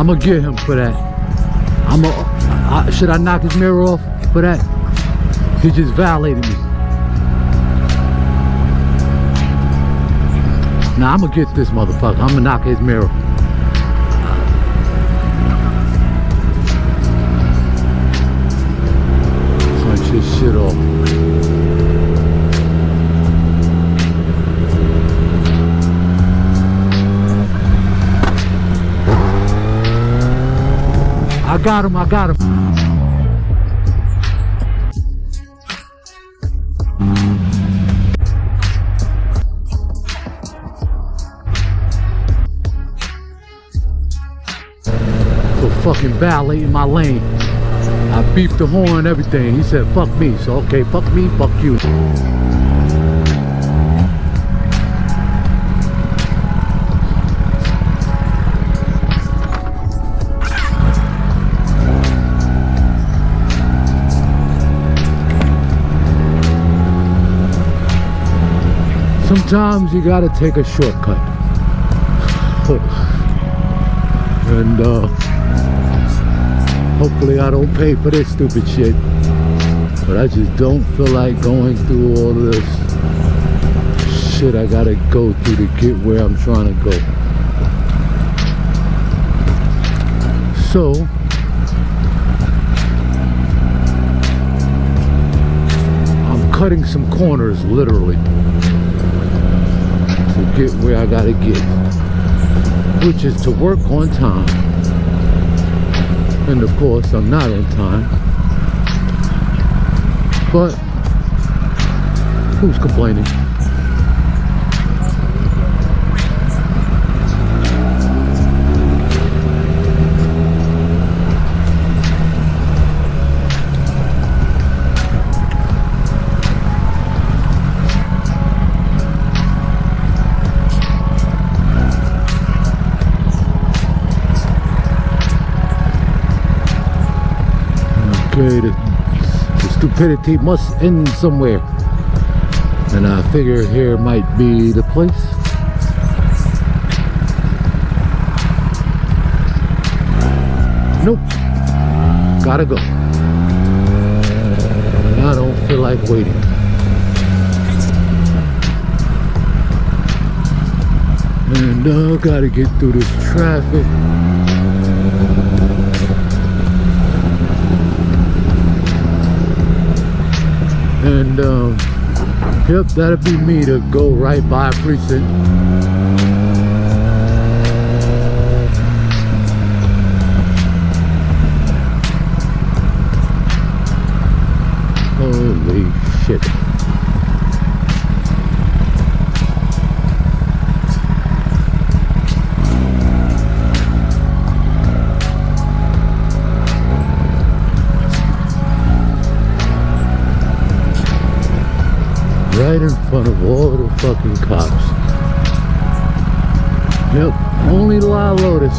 I'ma get him for that. Should I knock his mirror off for that? He just violated me. Nah, I'ma get this motherfucker. I'ma knock his mirror. Punch his shit off. I got him, I got him. For fucking violating my lane. I beeped the horn and everything. He said, fuck me. So, okay, fuck me, fuck you. Sometimes you gotta take a shortcut. And hopefully I don't pay for this stupid shit. But I just don't feel like going through all of this shit I gotta go through to get where I'm trying to go. So I'm cutting some corners literally to get where I gotta get, which is to work on time. And of course I'm not on time, but who's complaining? The stupidity must end somewhere, and I figure here might be the place. Nope, gotta go. I don't feel like waiting. And I gotta get through this traffic. And yep, that'll be me to go right by a precinct. Holy shit. Right in front of all the fucking cops. Yep, only La Lotus.